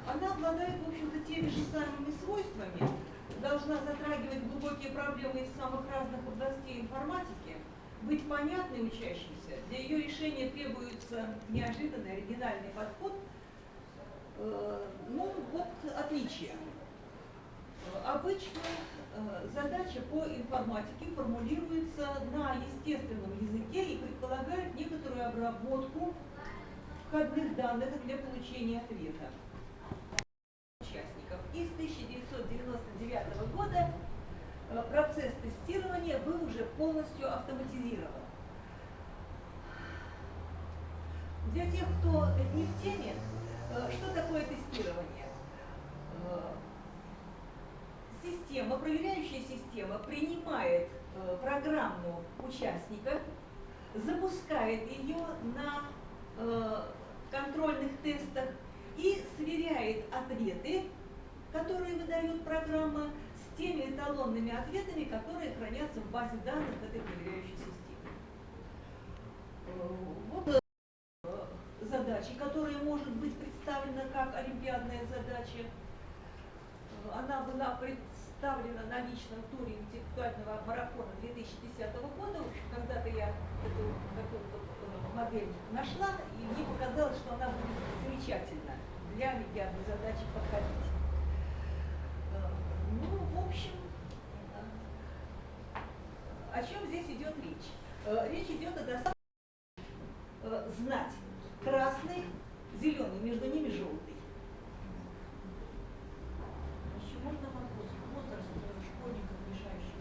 Она обладает, в общем-то, теми же самыми свойствами, должна затрагивать глубокие проблемы из самых разных областей информатики, быть понятной учащимся. Для ее решения требуется неожиданный, оригинальный подход. Ну, вот отличие. Обычно задача по информатике формулируется на естественном языке и предполагает некоторую обработку входных данных для получения ответа участников. И с 1999 года процесс тестирования был уже полностью автоматизирован. Для тех, кто не в теме, что такое тестирование? Система, проверяющая система принимает программу участника, запускает ее на контрольных тестах и сверяет ответы, которые выдает программа, с теми эталонными ответами, которые хранятся в базе данных этой проверяющей системы. Вот задачи, которая может быть представлена как олимпиадная задача. Она была представлена на личном туре интеллектуального марафона 2010 года. Когда-то я эту такую вот модель нашла, и мне показалось, что она будет замечательно для олимпиадной задачи подходить. Ну, в общем, о чем здесь идет речь? Речь идет о достаточно знать красный, зеленый, между ними желтый. Еще можно вопрос? Возраст школьников, решающих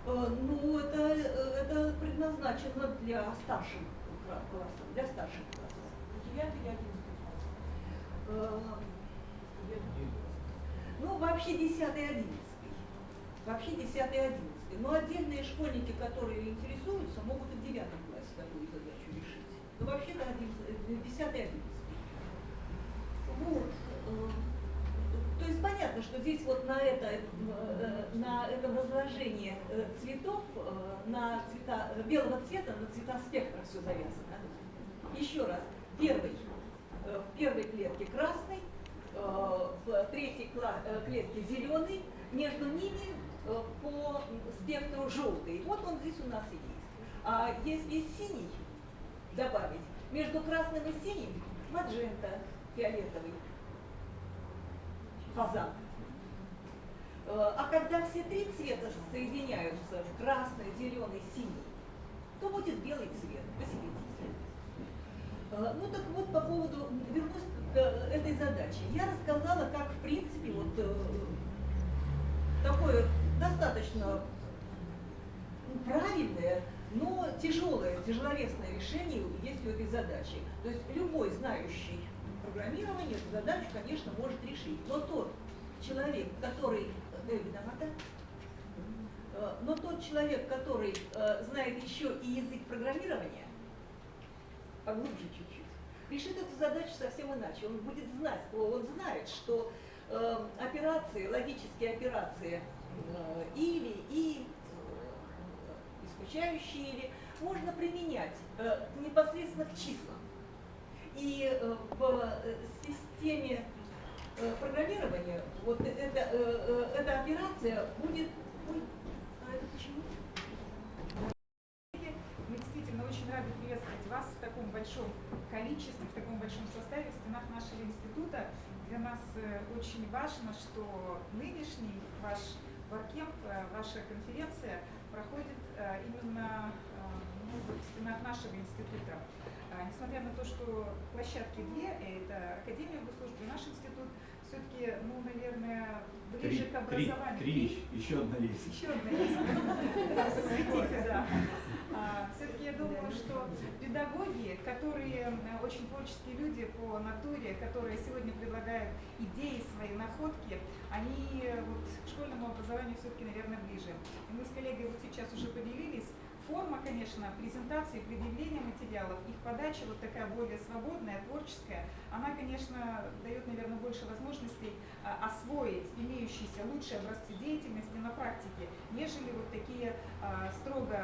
задачу? Ну, это предназначено для старших классов, для старших классов. 9 или 11 класс? Ну, вообще 10 и 11. Вообще 10 и 11. Но отдельные школьники, которые интересуются, могут и в 9 классе такую задачу решить. Но вообще-то 10 и 11. Вот. То есть понятно, что здесь вот на этом разложении цветов, на цвета белого цвета, на цвета спектра все завязано. Еще раз. В первой клетке красный, в третьей клетке зеленый, между ними по спектру желтый. Вот он здесь у нас и есть. А если синий добавить, между красным и синим маджента, фиолетовый, фазан. А когда все три цвета соединяются в красный, зеленый, синий, то будет белый цвет посередине. Ну так вот, по поводу, вернусь к этой задаче. Я рассказала, как в принципе вот такое достаточно правильное, но тяжеловесное решение есть у этой задачи. То есть любой знающий программирование эту задачу, конечно, может решить. Но тот человек, который знает еще и язык программирования, поглубже чуть-чуть, решит эту задачу совсем иначе. Он будет знать, он знает, что операции, логические операции или и исключающие или можно применять непосредственно к числам. И в системе программирования вот эта операция будет... Ой, а это почему? Мы действительно очень рады приветствовать вас в таком большом количестве, в таком большом составе в стенах нашего института. Для нас очень важно, что нынешний ваш WordCamp, ваша конференция проходит именно в стенах нашего института. Несмотря на то, что площадки две, это Академия госслужбы и наш институт, все-таки, ну, наверное, ближе к образованию. Три, еще одна есть. Еще одна есть. Посвятите, да. Все-таки я думаю, что педагоги, которые очень творческие люди по натуре, которые сегодня предлагают идеи, свои находки, они вот к школьному образованию все-таки, наверное, ближе. И мы с коллегой вот сейчас уже поделились форма, конечно, презентации, предъявления материалов, их подача вот такая более свободная, творческая, она, конечно, дает, наверное, больше возможностей освоить имеющиеся лучшие образцы деятельности на практике, нежели вот такие строго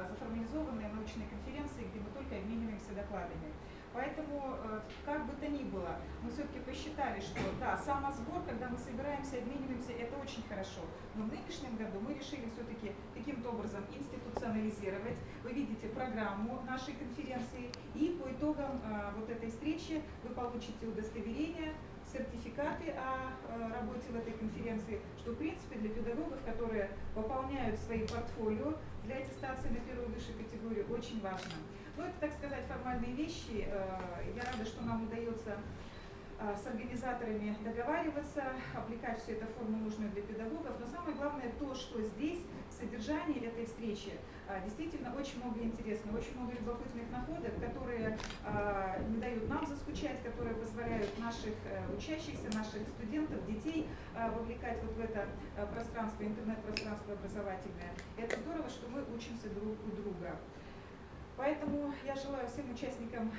заформализованные научные конференции, где мы только обмениваемся докладами. Поэтому, как бы то ни было, мы все-таки посчитали, что да, самосбор, когда мы собираемся, обмениваемся, это очень хорошо. Но в нынешнем году мы решили все-таки каким-то образом институционализировать. Вы видите программу нашей конференции, и по итогам вот этой встречи вы получите удостоверение, сертификаты о работе в этой конференции, что в принципе для педагогов, которые пополняют свои портфолио для аттестации на первую высшую категорию, очень важно. Ну, это, так сказать, формальные вещи. Я рада, что нам удается с организаторами договариваться, облекать все это в форму, нужную для педагогов. Но самое главное то, что здесь, в содержании этой встречи, действительно очень много интересного, очень много любопытных находок, которые не дают нам заскучать, которые позволяют наших учащихся, наших студентов, детей вовлекать вот в это пространство, интернет-пространство образовательное. И это здорово, что мы учимся друг у друга. Поэтому я желаю всем участникам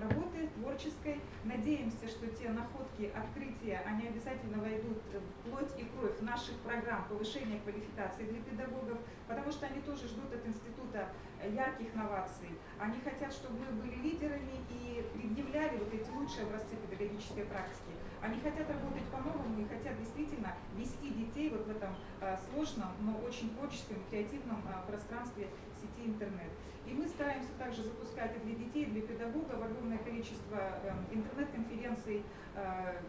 работы творческой. Надеемся, что те находки, открытия, они обязательно войдут в плоть и кровь наших программ повышения квалификации для педагогов, потому что они тоже ждут от института ярких новаций. Они хотят, чтобы мы были лидерами и предъявляли вот эти лучшие образцы педагогической практики. Они хотят работать по-новому и хотят действительно вести детей вот в этом сложном, но очень творческом, креативном пространстве сети интернет. И мы стараемся также запускать и для детей, и для педагогов огромное количество интернет-конференций,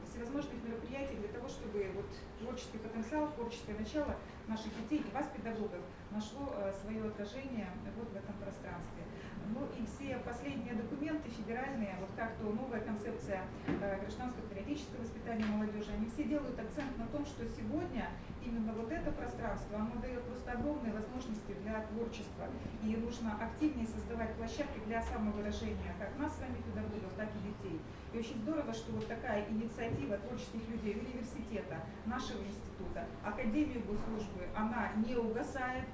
всевозможных мероприятий для того, чтобы вот творческий потенциал, творческое начало наших детей и вас, педагогов, нашло свое отражение вот в этом пространстве. Ну и все последние документы федеральные, вот как то новая концепция гражданско-патриотического воспитания молодежи, они все делают акцент на том, что сегодня именно вот это пространство, оно дает просто огромные возможности для творчества. И нужно активнее создавать площадки для самовыражения как нас с вами, педагогов, так и детей. И очень здорово, что вот такая инициатива творческих людей университета, нашего института, Академии госслужбы, она не угасает,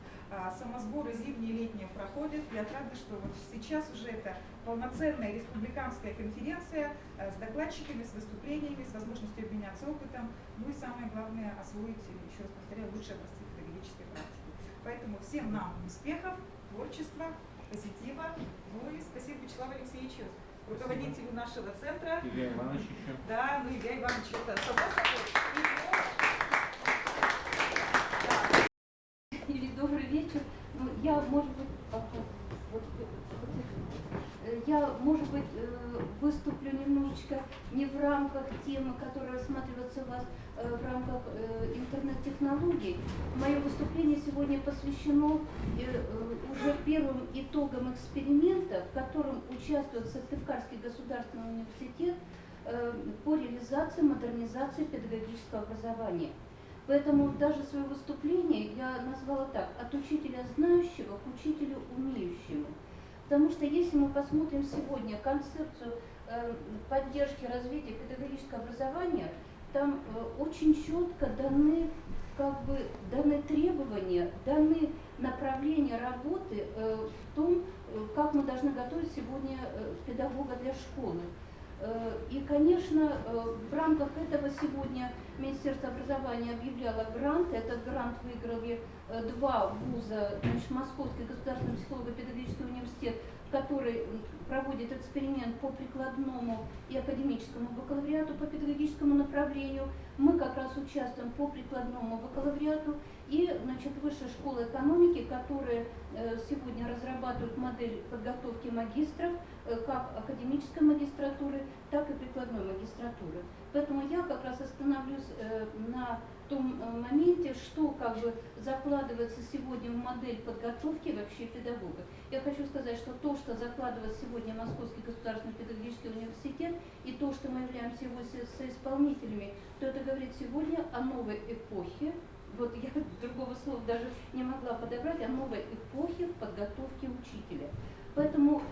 самосборы зимние и летние проходят. Я рада, что вот сейчас уже это полноценная республиканская конференция с докладчиками, с выступлениями, с возможностью обменяться опытом, ну и самое главное освоить, еще раз повторяю, лучшие образцы педагогической практики. Поэтому всем нам успехов, творчества, позитива. Ну и спасибо Вячеславу Алексеевичу, руководителю нашего центра. Илья Иванович еще. Да, ну Илья Иванович, это само собой. Или добрый вечер. Ну, я, может быть, выступлю немножечко не в рамках темы, которая рассматривается у вас в рамках интернет-технологий. Мое выступление сегодня посвящено уже первым итогам эксперимента, в котором участвует Сыктывкарский государственный университет по реализации модернизации педагогического образования. Поэтому даже свое выступление я назвала так: от учителя знающего к учителю умеющему. Потому что если мы посмотрим сегодня концепцию поддержки развития педагогического образования, там очень четко даны требования, даны направления работы в том, как мы должны готовить сегодня педагога для школы. И, конечно, в рамках этого сегодня Министерство образования объявляло грант. Этот грант выиграли два вуза, значит, Московский государственный психолого-педагогический университет, который проводит эксперимент по прикладному и академическому бакалавриату по педагогическому направлению. Мы как раз участвуем по прикладному бакалавриату и, значит, Высшая школа экономики, которая сегодня разрабатывает модель подготовки магистров, как академической магистратуры, так и прикладной магистратуры. Поэтому я как раз остановлюсь на том моменте, что как бы закладывается сегодня в модель подготовки вообще педагогов. Я хочу сказать, что то, что закладывает сегодня Московский государственный педагогический университет, и то, что мы являемся его соисполнителями, то это говорит сегодня о новой эпохе. Вот я другого слова даже не могла подобрать, о новой эпохе в подготовке учителя. Поэтому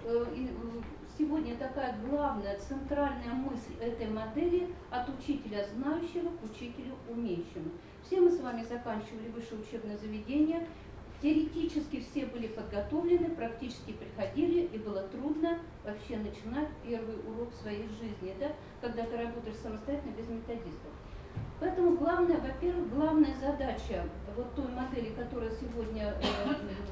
сегодня такая главная, центральная мысль этой модели: от учителя знающего к учителю умеющему. Все мы с вами заканчивали высшее учебное заведение, Теоретически все были подготовлены, практически приходили, и было трудно вообще начинать первый урок своей жизни, да, когда ты работаешь самостоятельно без методистов. Поэтому главное, во-первых, главная задача вот той модели, которая сегодня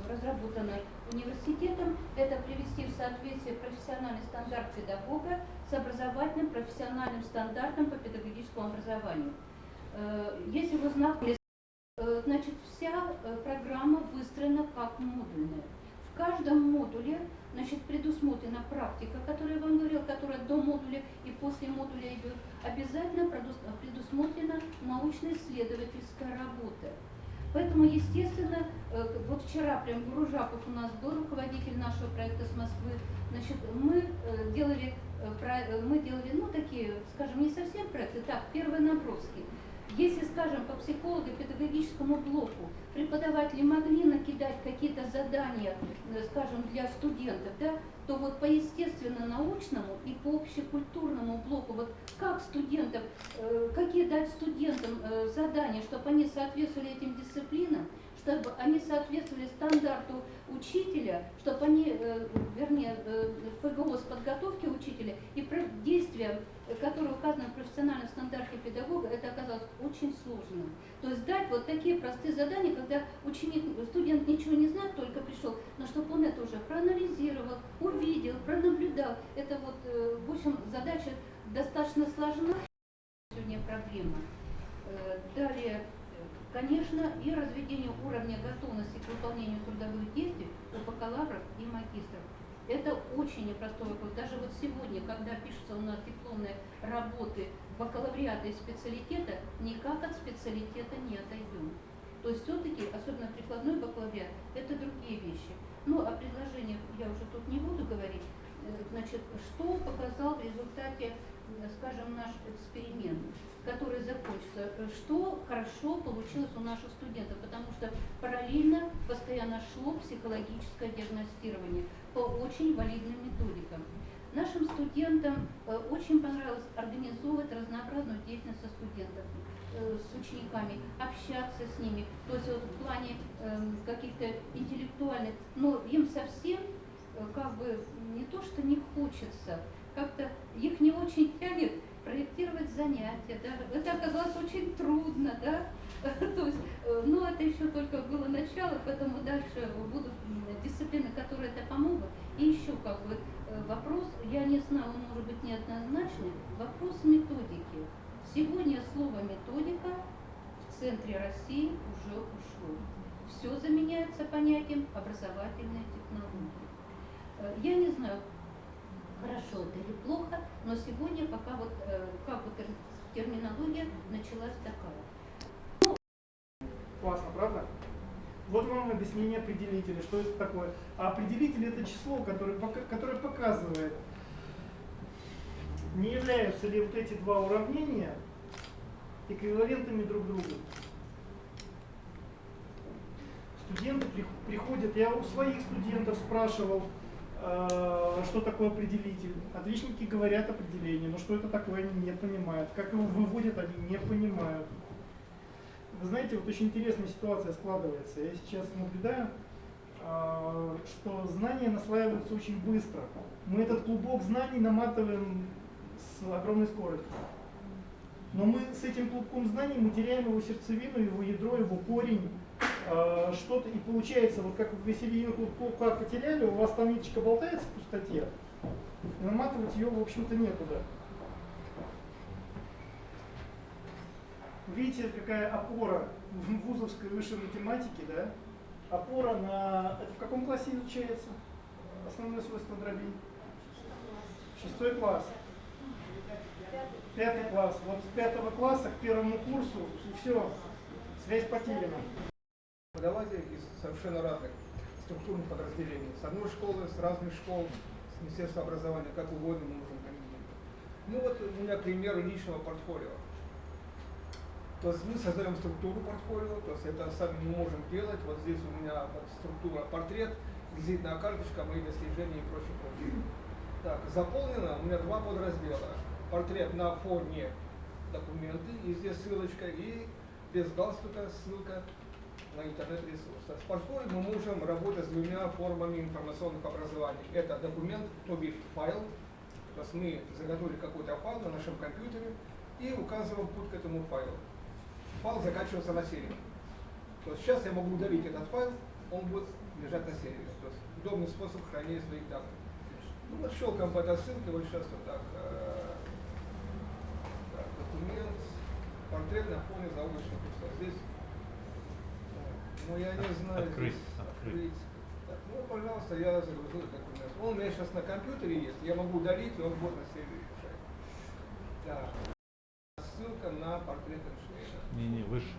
разработана университетом, это привести в соответствие профессиональный стандарт педагога с образовательным профессиональным стандартом по педагогическому образованию. Если вы знакомы, значит, вся программа выстроена как модульная. В каждом модуле, значит, предусмотрена практика, которую я вам говорила, которая до модуля и после модуля идет. Обязательно предусмотрена научно-исследовательская работа. Поэтому, естественно, вот вчера прям Буружаков у нас был, руководитель нашего проекта с Москвы. Значит, мы делали, ну, такие, скажем, не совсем проекты, так, первые наброски. Если, скажем, по психолого-педагогическому блоку преподаватели могли накидать какие-то задания, скажем, для студентов, да, то вот по естественно-научному и по общекультурному блоку, вот как студентов, какие дать студентам задания, чтобы они соответствовали этим дисциплинам, чтобы они соответствовали стандарту учителя, чтобы они, вернее, ФГО с подготовки учителя и действия, которые указаны в профессиональном стандарте педагога, это оказалось очень сложным. То есть дать вот такие простые задания, когда студент ничего не знает, только пришел, но чтобы он это уже проанализировал, увидел, пронаблюдал. Это вот, в общем, задача достаточно сложна. Сегодня проблема. Далее, конечно, и разведение уровня готовности к выполнению трудовых действий у бакалавров и магистров. Это очень непростой вопрос. Даже вот сегодня, когда пишутся у нас дипломные работы бакалавриата и специалитета, никак от специалитета не отойдем. То есть все-таки, особенно прикладной бакалавриат, это другие вещи. Ну, о предложениях я уже тут не буду говорить. Значит, что показал в результате, скажем, наш эксперимент, который закончится, что хорошо получилось у наших студентов, потому что параллельно постоянно шло психологическое диагностирование по очень валидным методикам. Нашим студентам очень понравилось организовывать разнообразную деятельность со студентами, с учениками, общаться с ними, то есть вот в плане каких-то интеллектуальных, но им совсем как бы не то, что не хочется, как-то их не очень тянет проектировать занятия, да? Это оказалось очень трудно, да? То есть, но это еще только было начало, поэтому дальше будут дисциплины, которые это помогут. И еще как бы вопрос, я не знаю, он может быть неоднозначный, вопрос методики. Сегодня слово методика в центре России уже ушло. Все заменяется понятием образовательные технологии. Я не знаю, хорошо это или плохо, но сегодня пока вот как бы терминология началась такая. Классно, правда? Вот вам объяснение определителя, что это такое. А определитель — это число, которое показывает, не являются ли вот эти два уравнения эквивалентами друг другу. Студенты приходят, я у своих студентов спрашивал, что такое определитель. Отличники говорят определение, но что это такое, они не понимают. Как его выводят, они не понимают. Вы знаете, вот очень интересная ситуация складывается. Я сейчас наблюдаю, что знания наслаиваются очень быстро. Мы этот клубок знаний наматываем с огромной скоростью. Но мы с этим клубком знаний мы теряем его сердцевину, его ядро, его корень. Что-то и получается, вот как вы середину клубка потеряли, у вас там ниточка болтается в пустоте, и наматывать ее, в общем-то, некуда. Видите, какая опора в вузовской высшей математике, да? Опора на... Это в каком классе изучается? Основное свойство дробей? 6 класс. 5 класс. Вот с 5 класса к 1 курсу, и все, связь потеряна. Преподаватели из совершенно разных структурных подразделений. С одной школы, с разных школ, с Министерства образования, как угодно мы можем комбинировать. Ну вот у меня пример личного портфолио. То есть мы создаем структуру портфолио, то есть это сами мы можем делать. Вот здесь у меня структура портрет, визитная карточка, мои достижения и прочее, прочее. Так, заполнено у меня 2 подраздела. Портрет на фоне документы, и здесь ссылочка, и без галстука ссылка. на интернет-ресурсы. С портфолио мы можем работать с двумя формами информационных образований. Это документ, то бишь файл. То есть мы заготовили какой-то файл на нашем компьютере и указываем путь к этому файлу. Файл заканчивается на сервере. То есть сейчас я могу удалить этот файл, он будет лежать на сервере. То есть удобный способ хранения своих данных. Ну вот щелкаем по этой ссылке, вот сейчас вот так, документ, портрет на фоне заоблачного курса. Здесь, ну я не знаю, Открыть. Так, ну пожалуйста, я загрузил этот документ. Он у меня сейчас на компьютере есть, я могу удалить, и он будет на сервере лежать. Да. Ссылка на портрет Эйнштейна. Не, выше.